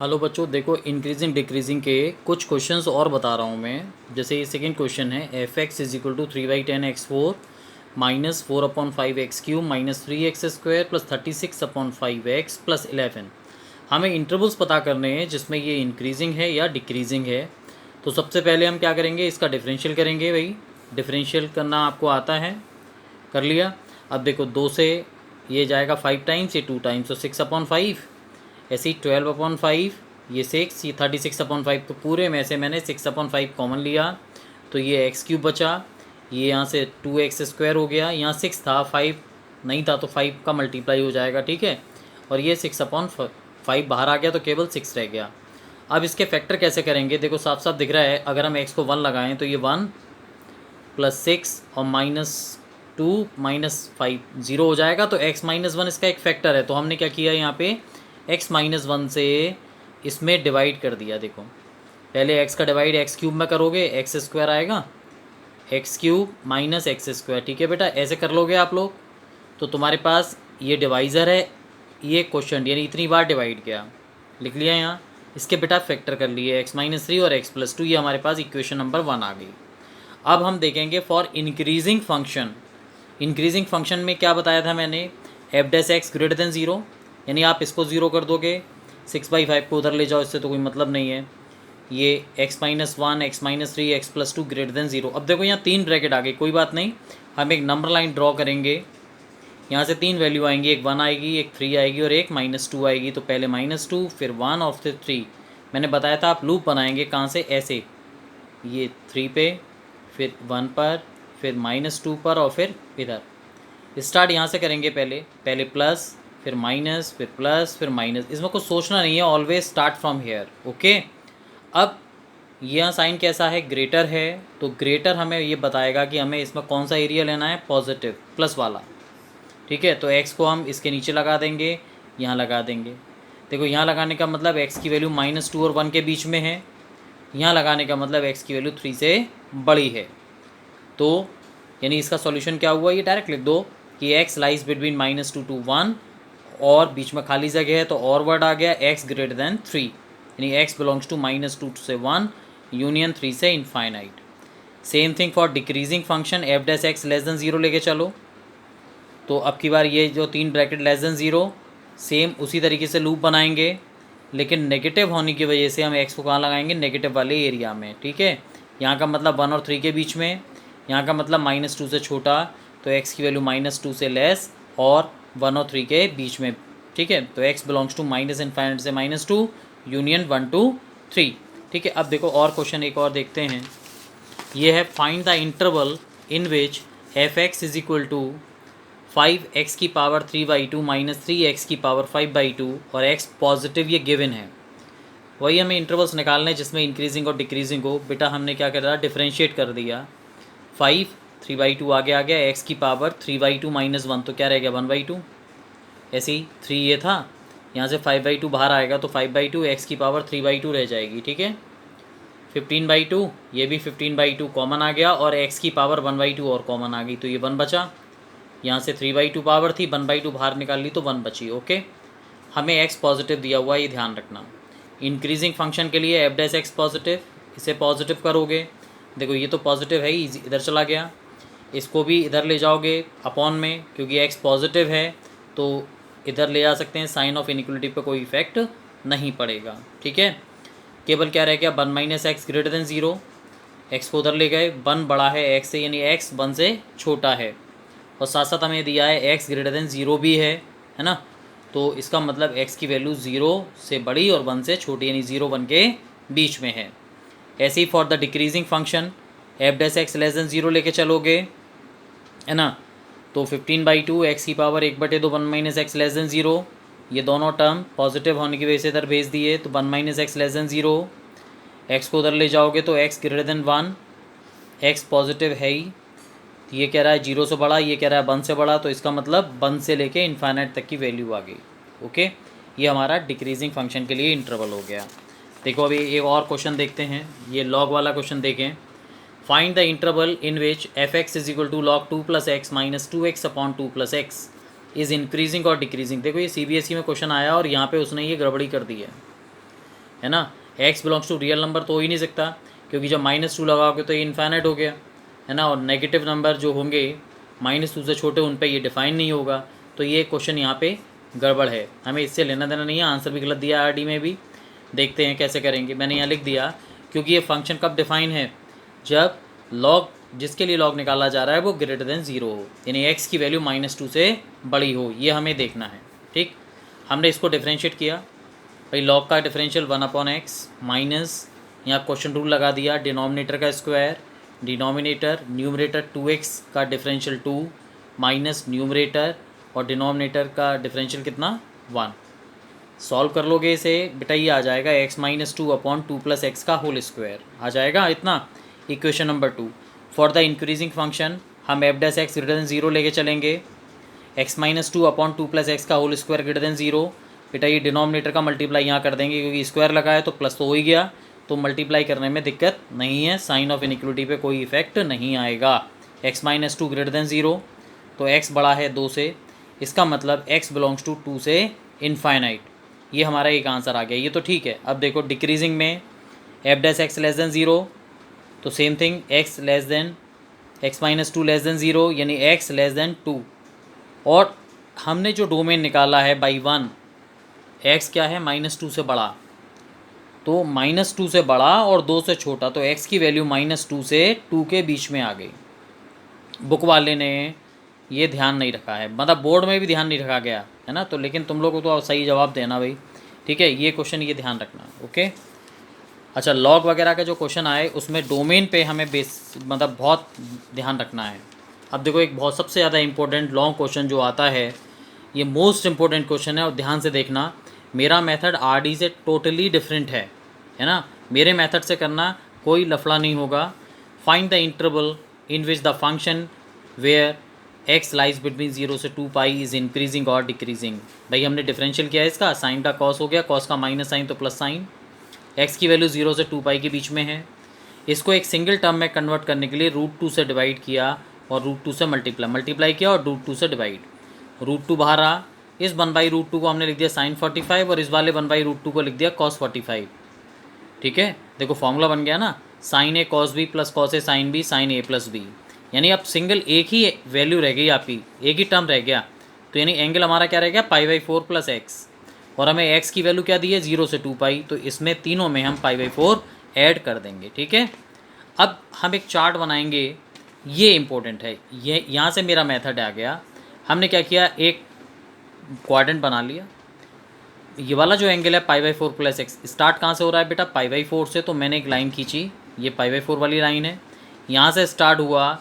Hello बच्चों, देखो increasing decreasing के कुछ क्वेश्चंस और बता रहा हूँ मैं। जैसे ये सेकंड क्वेश्चन है, F X is equal to 3/10x4 minus 4/5x³ minus 3x² plus 36/5x plus 11। हमें इंटरवल्स पता करने हैं जिसमें ये इंक्रीजिंग है या डिक्रीजिंग है। तो सबसे पहले हम क्या करेंगे, इसका डिफरेंशियल करेंगे। भाई डिफरेंशियल करना आपको आता है, कर लिया। अब देखो 2 से ये जाएगा 5 टाइम्स, ये 2 टाइम्स, तो 6/5। ऐसे ही 12/5, ये 6, ये 36/5। तो पूरे में से मैंने 6/5 कॉमन लिया, तो ये x³ बचा। ये यहाँ से 2x² हो गया, यहाँ 6 था, 5 नहीं था, तो 5 का मल्टीप्लाई हो जाएगा, ठीक है। और ये 6/5 बाहर आ गया, तो केवल 6 रह गया। अब इसके फैक्टर कैसे करेंगे, देखो साफ साफ दिख रहा है। अगर हम x को 1 लगाएं तो ये 1 प्लस 6 और -2 -5 0 हो जाएगा। तो x-1 इसका एक फैक्टर है। तो हमने क्या किया, यहाँ पे x-1 से इसमें डिवाइड कर दिया। देखो पहले x का डिवाइड x³ में करोगे, x² आएगा, x³ माइनस x², ठीक है बेटा। ऐसे कर लोगे आप लोग तो तुम्हारे पास ये डिवाइज़र है, ये क्वेश्चन यानी इतनी बार डिवाइड किया, लिख लिया यहाँ। इसके बेटा फैक्टर कर लिए, x-3 और x+2, ये हमारे पास इक्वेशन नंबर 1 आ गई। अब हम देखेंगे for increasing function. Increasing function में क्या बताया था मैंने, f' ग्रेटर देन 0, यानी आप इसको 0 कर दोगे, 6/5 को उधर ले जाओ, इससे तो कोई मतलब नहीं है। ये x-1 x-3 x+2 greater than 0। अब देखो यहाँ 3 ब्रैकेट आ गई, कोई बात नहीं, हम एक नंबर लाइन ड्रॉ करेंगे। यहाँ से 3 वैल्यू आएंगी, एक 1 आएगी, एक 3 आएगी और एक -2 आएगी। तो पहले -2, फिर 1 और फिर 3। मैंने बताया था आप लूप बनाएंगे, कहाँ से, ऐसे, ये 3 पे, फिर 1 पर, फिर -2 पर, और फिर इधर। स्टार्ट यहाँ से करेंगे, पहले पहले प्लस, फिर माइनस, फिर प्लस, फिर माइनस। इसमें कुछ सोचना नहीं है, always start from here, okay. अब यह साइन कैसा है, ग्रेटर है, तो ग्रेटर हमें ये बताएगा कि हमें इसमें कौन सा एरिया लेना है, पॉजिटिव प्लस वाला, ठीक है। तो x को हम इसके नीचे लगा देंगे, यहाँ लगा देंगे। देखो यहाँ लगाने का मतलब x की वैल्यू -2 और 1 के बीच में है, यहाँ लगाने का मतलब x की वैल्यू 3 से बड़ी है। तो यानी इसका सॉल्यूशन क्या हुआ, ये डायरेक्ट लिख दो कि x लाइज बिटवीन -2 to 1, और बीच में खाली जगह है तो और वर्ड आ गया x ग्रेटर देन 3, यानी x बिलोंग्स टू -2 से 1 यूनियन 3 से infinite. Same thing for decreasing function, f' less than 0 लेके चलो। तो अब की बार ये जो 3 ब्रैकेट लेस देन 0, सेम उसी तरीके से लूप बनाएंगे, लेकिन नेगेटिव होने की वजह से हम x को कहाँ लगाएंगे, नेगेटिव वाले एरिया में, ठीक है। यहाँ का मतलब 1 और 3 के बीच में, यहाँ का मतलब -2 से छोटा, तो x की वैल्यू -2 से लेस और 1 और 3 के बीच में, ठीक है। तो x बिलोंग्स टू -∞ से -2 यूनियन 1 to 3, ठीक है। अब देखो और क्वेश्चन एक और देखते हैं। ये है find the interval in which f(x) is equal to 5x⁻³ minus 3x⁻5/2 और x पॉजिटिव, ये गिवन है। वही हमें इंटरवल्स निकालने जिसमें इंक्रीजिंग और डिक्रीजिंग हो। बेटा हमने क्या करा, डिफरेंशिएट कर दिया। 5 3/2 आगे आ गया, x⁻³ माइनस 1, तो क्या रह गया, 1/2। ऐसे ही 3 ये था, यहाँ से 5/2 बाहर आएगा, तो 5/2 x⁻³ रह जाएगी, ठीक है। 15/2, ये भी 15/2 कॉमन आ गया, और x की पावर 1/2 और कॉमन आ गई, तो ये 1 बचा। यहाँ से 3/2 पावर थी, 1/2 बाहर निकाल ली तो 1 बची, ओके। हमें x पॉजिटिव दिया हुआ है, ये ध्यान रखना। इंक्रीजिंग फंक्शन के लिए f' पॉजिटिव, इसे पॉजिटिव करोगे, देखो ये तो पॉजिटिव है ही, इधर चला गया, इसको भी इधर ले जाओगे अपॉन में, क्योंकि x पॉजिटिव है तो इधर ले जा सकते हैं, साइन ऑफ इनइक्वलिटी पे कोई इफेक्ट नहीं पड़ेगा, ठीक है। केवल क्या रह गया, 1 - x ग्रेटर देन 0, x को उधर ले गए, 1 बड़ा है x से, यानी x 1 से छोटा है, और साथ साथ हमें दिया है x ग्रेटर देन 0 भी है ना। तो इसका मतलब x की वैल्यू 0 से बड़ी और 1 से छोटी, यानी 0 1 के बीच में है। ऐसे ही for the decreasing function, f' less than 0 लेके चलोगे, है ना। तो 15/2 x⁻1/2 1 - x लेस देन 0, ये दोनों टर्म पॉजिटिव होने की वजह से इधर भेज दिए, तो 1 - x लेस देन 0। x को उधर ले जाओगे तो x greater than 1, x positive है ही, ये कह रहा है 0 से बड़ा, ये कह रहा है 1 से बड़ा, तो इसका मतलब 1 से लेके इन्फाइनाइट तक की वैल्यू आ गई, ओके। ये हमारा डिक्रीजिंग फंक्शन के लिए इंटरवल हो गया। देखो अभी एक और क्वेश्चन देखते हैं, ये लॉग वाला क्वेश्चन देखें। Find the interval in which f(x) is equal to log 2 + x minus 2x/2 + x is increasing और डिक्रीजिंग। देखो ये CBSE में क्वेश्चन आया और यहाँ पे उसने ये गड़बड़ी कर दी है। है ना। X belongs to real number तो हो ही नहीं सकता, क्योंकि जब -2 लगाओगे तो ये इन्फाइनाइट हो गया, है ना। और नेगेटिव नंबर जो होंगे -2 से छोटे, उन पे ये डिफाइन नहीं होगा। तो ये क्वेश्चन यहाँ पे गड़बड़ है, हमें इससे लेना देना नहीं है। आंसर भी गलत दिया आरडी में भी। देखते हैं कैसे करेंगे। मैंने यहाँ लिख दिया, क्योंकि ये फंक्शन कब डिफाइन है, जब लॉग, जिसके लिए लॉग निकाला जा रहा है वो ग्रेटर देन 0 हो, यानी एक्स की वैल्यू -2 से बड़ी हो, ये हमें देखना है। ठीक, हमने इसको डिफ्रेंशिएट किया भाई। लॉग का डिफरेंशियल 1/x माइनस, यहाँ क्वेश्चन रूल लगा दिया, डिनोमिनेटर का स्क्वायर, डिनोमिनेटर न्यूमरेटर 2x का डिफरेंशियल 2 माइनस न्यूमरेटर और डिनोमिनेटर का डिफरेंशियल कितना 1। सॉल्व कर लोगे इसे बेटा, ये आ जाएगा x-2/2 + x का होल स्क्वायर आ जाएगा इतना। Equation number 2, for the increasing function हम f' ग्रेटर देन 0 लेके चलेंगे। x-2/2 + x का होल स्क्वायर ग्रेटर देन 0। बेटा ये डिनोमिनेटर का मल्टीप्लाई यहाँ कर देंगे, क्योंकि स्क्वायर लगा है तो प्लस तो हो ही गया, तो मल्टीप्लाई करने में दिक्कत नहीं है, साइन ऑफ इनइक्वलिटी पे कोई इफेक्ट नहीं आएगा। x-2 ग्रेटर देन 0, तो x बड़ा है 2 से, इसका मतलब x बिलोंग्स टू 2 से इनफाइनाइट। ये हमारा एक आंसर आ गया, ये तो ठीक है। अब देखो डिक्रीजिंग में f' लेस देन 0, तो same thing x less than x-2 less than 0, यानी x लेस देन 2। और हमने जो डोमेन निकाला है बाई 1, x क्या है -2 से बड़ा, तो -2 से बड़ा और 2 से छोटा, तो x की वैल्यू -2 से 2 के बीच में आ गई। बुक वाले ने ये ध्यान नहीं रखा है, मतलब बोर्ड में भी ध्यान नहीं रखा गया है ना, तो लेकिन तुम लोग को तो सही जवाब देना भाई, ठीक है। ये क्वेश्चन ये ध्यान रखना, ओके। अच्छा, लॉग वगैरह का जो क्वेश्चन आए उसमें डोमेन पे हमें मतलब बहुत ध्यान रखना है। अब देखो एक बहुत सबसे ज़्यादा इंपॉर्टेंट लॉन्ग क्वेश्चन जो आता है, ये मोस्ट इंपॉर्टेंट क्वेश्चन है, और ध्यान से देखना। मेरा मेथड आरडी से टोटली डिफरेंट है ना। मेरे मेथड से करना कोई लफड़ा नहीं होगा। Find the interval in which the function where x lies between 0 से 2 पाई इज़ इंक्रीजिंग और डिक्रीजिंग। भाई हमने डिफरेंशियल किया है इसका, साइन का कॉस हो गया, कॉस का माइनस साइन तो प्लस साइन। x की वैल्यू 0 से 2 पाई के बीच में है। इसको एक सिंगल टर्म में कन्वर्ट करने के लिए √2 से डिवाइड किया और √2 से मल्टीप्लाई किया और √2 से डिवाइड। √2 बाहर आ, इस 1/√2 को हमने लिख दिया sin 45 और इस वाले 1/√2 को लिख दिया cos 45। ठीक है, देखो फॉर्मूला बन गया ना, sin a cos b plus cos a sin b sin a plus b। यानी अब सिंगल एक ही वैल्यू रह गई आपकी, एक ही टर्म रह गया, तो यानी एंगल हमारा क्या रह गया π/4 + x, और हमें x की वैल्यू क्या दी है 0 से 2 पाई, तो इसमें तीनों में हम π/4 ऐड कर देंगे। ठीक है, अब हम एक चार्ट बनाएंगे, ये इंपॉर्टेंट है, ये यहाँ से मेरा मेथड आ गया। हमने क्या किया, एक क्वाड्रेंट बना लिया। ये वाला जो एंगल है π/4 + x, स्टार्ट कहाँ से हो रहा है बेटा π/4 से, तो मैंने एक लाइन खींची, ये π/4 वाली लाइन है, यहाँ से स्टार्ट हुआ,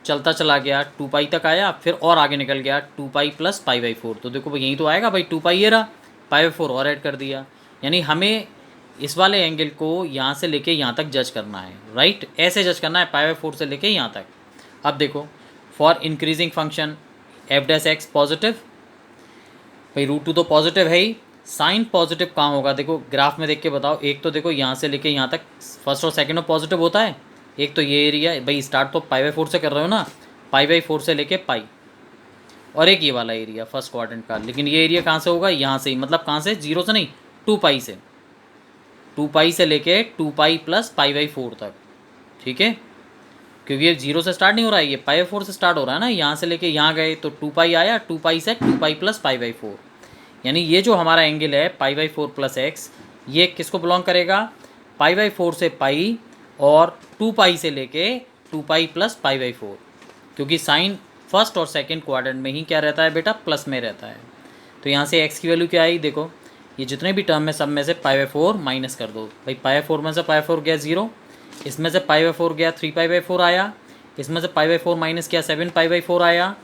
चलता चला गया 2 पाई तक आया, फिर और आगे निकल गया 2 पाई + π/4। तो देखो भाई यही तो आएगा भाई, 2 पाई ये रहा, π/4 और ऐड कर दिया। यानी हमें इस वाले एंगल को यहाँ से लेके यहाँ तक जज करना है, राइट, ऐसे जज करना है π/4 से लेके यहाँ तक। अब देखो for increasing function f' positive, भाई √2 तो पॉजिटिव है ही, साइन पॉजिटिव कहाँ होगा, देखो ग्राफ में देख के बताओ। एक तो देखो यहाँ से लेके यहाँ तक फर्स्ट और सेकंड में पॉजिटिव होता है, एक तो ये एरिया, भाई स्टार्ट तो π/4 से कर रहे हो ना, π/4 से लेके पाई, और एक ये वाला एरिया फर्स्ट क्वाड्रेंट का, लेकिन ये एरिया कहाँ से होगा, यहाँ से ही, मतलब कहाँ से, 0 से नहीं 2 पाई से, 2 पाई से लेके 2 पाई + π/4 तक। ठीक है, क्योंकि ये 0 से स्टार्ट नहीं हो रहा है, ये π/4 से स्टार्ट हो रहा है ना, यहाँ से लेके यहाँ गए तो 2 पाई आया, 2 पाई से 2 पाई + π/4। यानी ये जो हमारा एंगल है π/4 + x, ये किसको बिलोंग करेगा, π/4 से पाई और 2 पाई से लेके 2 पाई + π/4, क्योंकि साइन फर्स्ट और सेकंड क्वाड्रेंट में ही क्या रहता है बेटा, प्लस में रहता है। तो यहाँ से x की वैल्यू क्या आई, देखो ये जितने भी टर्म है सब में से π/4 माइनस कर दो, भाई π/4 में से π/4 गया 0, इसमें से π/4 गया 3π/4 आया, इसमें से π/4 माइनस किया 7π/4 आया,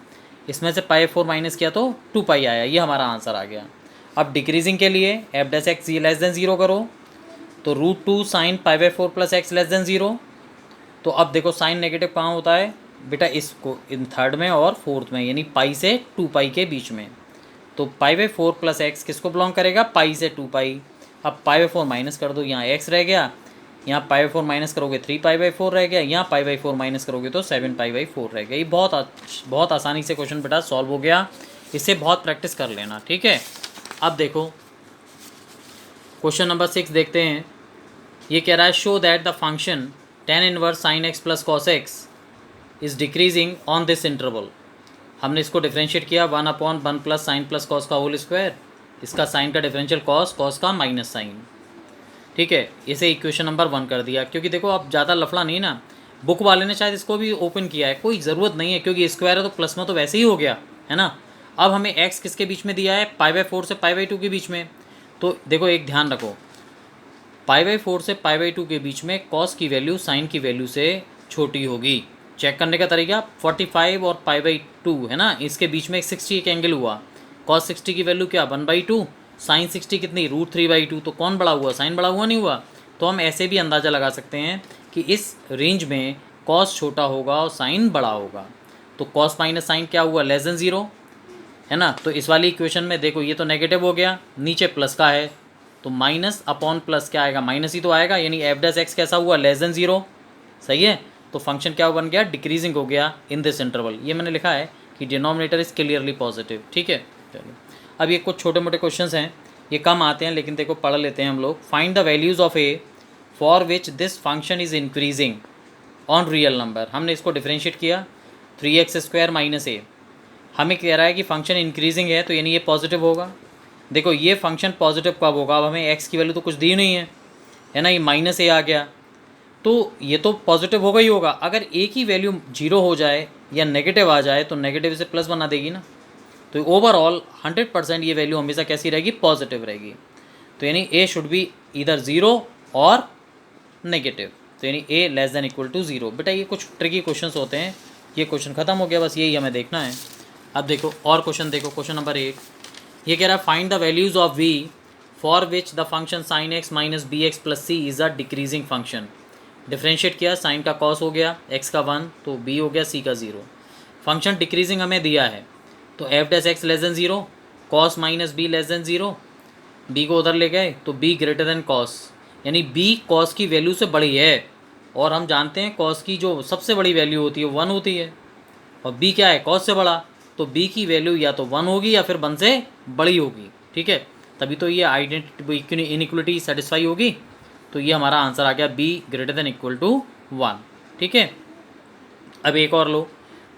इसमें से π/4 माइनस किया तो 2 पाई आया, ये हमारा आंसर आ गया। अब डिक्रीजिंग के लिए f' लेस देन 0 करो, तो √2 sin π/4 + x लेस देन 0। तो अब देखो साइन नेगेटिव कहाँ होता है बेटा, इसको इन थर्ड में और फोर्थ में, यानी पाई से 2 पाई के बीच में। तो π/4 + x किसको बिलोंग करेगा, पाई से 2 पाई। अब π/4 माइनस कर दो, यहाँ x रह गया, यहाँ π/4 माइनस करोगे 3π/4 रह गया, यहाँ π/4 माइनस करोगे तो 7π/4 रह गया। ये बहुत आसानी से क्वेश्चन बेटा सॉल्व हो गया, इससे बहुत प्रैक्टिस कर लेना। ठीक है, अब देखो क्वेश्चन नंबर 6 देखते हैं। ये कह रहा है show that the function tan inverse sine x plus cos x is decreasing on this interval. हमने इसको डिफ्रेंशिएट किया 1/1 प्लस साइन प्लस कॉस का होल स्क्वायर, इसका साइन का डिफरेंशियल कॉस, कॉस का माइनस साइन। ठीक है, इसे इक्वेशन नंबर 1 कर दिया। क्योंकि देखो अब ज़्यादा लफड़ा नहीं ना, बुक वाले ने शायद इसको भी ओपन किया है, कोई ज़रूरत नहीं है क्योंकि स्क्वायर है तो प्लस में तो वैसे ही हो गया है ना। अब हमें एक्स किसके बीच में दिया है, π/4 से π/2 के बीच में। तो देखो एक ध्यान रखो, π/4 से π/2 के बीच में कॉस की वैल्यू साइन की वैल्यू से छोटी होगी। चेक करने का तरीका 45 और π/2 है ना, इसके बीच में 60 एक एंगल हुआ, cos 60 की वैल्यू क्या 1/2, साइन 60 कितनी √3/2, तो कौन बड़ा हुआ, साइन बड़ा हुआ नहीं हुआ। तो हम ऐसे भी अंदाज़ा लगा सकते हैं कि इस रेंज में cos छोटा होगा और साइन बड़ा होगा। तो cos माइनस साइन क्या हुआ, <0 है ना। तो इस वाली इक्वेशन में देखो ये तो नेगेटिव हो गया, नीचे प्लस का है तो माइनस अपॉन प्लस क्या आएगा, माइनस ही तो आएगा, यानी f' कैसा हुआ, <0। सही है, तो फंक्शन क्या बन गया, डिक्रीजिंग हो गया इन दिस इंटरवल। ये मैंने लिखा है कि डिनोमिनेटर इज़ क्लियरली पॉजिटिव। ठीक है, चलो अब ये कुछ छोटे मोटे क्वेश्चंस हैं, ये कम आते हैं लेकिन देखो पढ़ लेते हैं हम लोग। Find the values of A for which this function is increasing on real number. हमने इसको डिफ्रेंशिएट किया 3x² - a, हमें कह रहा है कि फंक्शन इंक्रीजिंग है तो यानी ये पॉजिटिव होगा। देखो ये फंक्शन पॉजिटिव कब होगा, अब हमें x की वैल्यू तो कुछ दी नहीं है ना, ये -a आ गया तो ये तो पॉजिटिव होगा ही होगा। अगर a की वैल्यू 0 हो जाए या नेगेटिव आ जाए तो नेगेटिव से प्लस बना देगी ना, तो ओवरऑल 100% ये वैल्यू हमेशा कैसी रहेगी, पॉजिटिव रहेगी। तो यानी a शुड बी इधर 0 और नेगेटिव, तो यानी a <= 0। बेटा ये कुछ ट्रिकी क्वेश्चंस होते हैं, ये क्वेश्चन खत्म हो गया, बस यही हमें देखना है। अब देखो और क्वेश्चन देखो, क्वेश्चन नंबर 1 ये कह रहा है find the values of v for which the function sin x - bx + c is a decreasing function. Differentiate किया, साइन का कॉस हो गया, x का 1 तो b हो गया, c का 0। फंक्शन डिक्रीजिंग हमें दिया है तो f' <0, cos - b <0, b को उधर ले गए तो b > cos, यानी b cos की वैल्यू से बड़ी है, और हम जानते हैं cos की जो सबसे बड़ी वैल्यू होती है 1 होती है, और b क्या है, cos से बड़ा, तो b की वैल्यू या तो 1 होगी या फिर 1 से बड़ी होगी। ठीक है, तभी तो ये आइडेंटिटी इनइक्वलिटी सेटिस्फाई होगी। तो ये हमारा आंसर आ गया b > 1। ठीक है, अब एक और लो,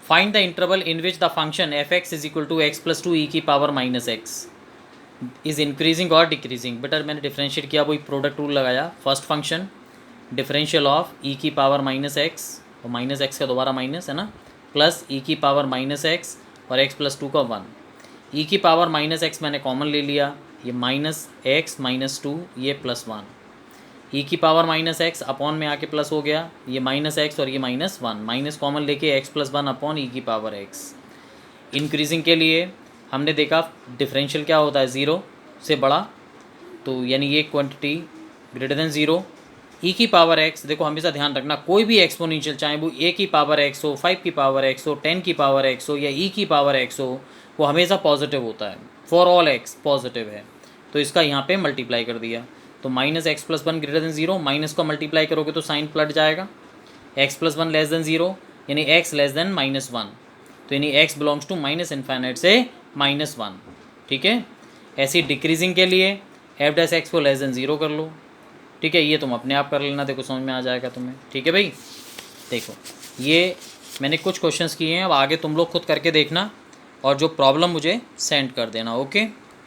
find the interval in which the function f(x = x + 2e की x इज़ इंक्रीजिंग और डिक्रीजिंग। बेटर मैंने डिफ्रेंशिएट किया, वही प्रोडक्ट रूल लगाया। First function differential of e की पावर -x, और -x का दोबारा माइनस है ना, प्लस e की पावर -x और x + 2 का 1। e की पावर -x मैंने कॉमन ले लिया, ये -x - 2 ये +1, e की पावर -x अपॉन में आके प्लस हो गया, ये -x और ये -1, माइनस कॉमन लेके x + 1 अपॉन e की पावर x। इंक्रीजिंग के लिए हमने देखा डिफरेंशियल क्या होता है, 0 से बड़ा, तो यानी ये क्वांटिटी <0। e की पावर x, देखो हमेशा ध्यान रखना कोई भी एक्सपोनेंशियल, चाहे वो a की पावर x हो, 5 की पावर x हो, 10 की पावर x हो या e की पावर x हो, वो हमेशा पॉजिटिव होता है। फॉर ऑल x पॉजिटिव है, तो इसका यहाँ पे मल्टीप्लाई कर दिया, तो -x + 1 > 0, माइनस को मल्टीप्लाई करोगे तो साइन पलट जाएगा, x + 1 <0 यानी x <-1, तो यानी x बिलोंग्स टू -∞ से -1। ठीक है, ऐसी डिक्रीजिंग के लिए f' को <0 कर लो। ठीक है, ये तुम अपने आप कर लेना, देखो समझ में आ जाएगा तुम्हें। ठीक है भाई, देखो ये मैंने कुछ क्वेश्चंस किए हैं, अब आगे तुम लोग खुद करके देखना और जो प्रॉब्लम मुझे सेंड कर देना। ओके।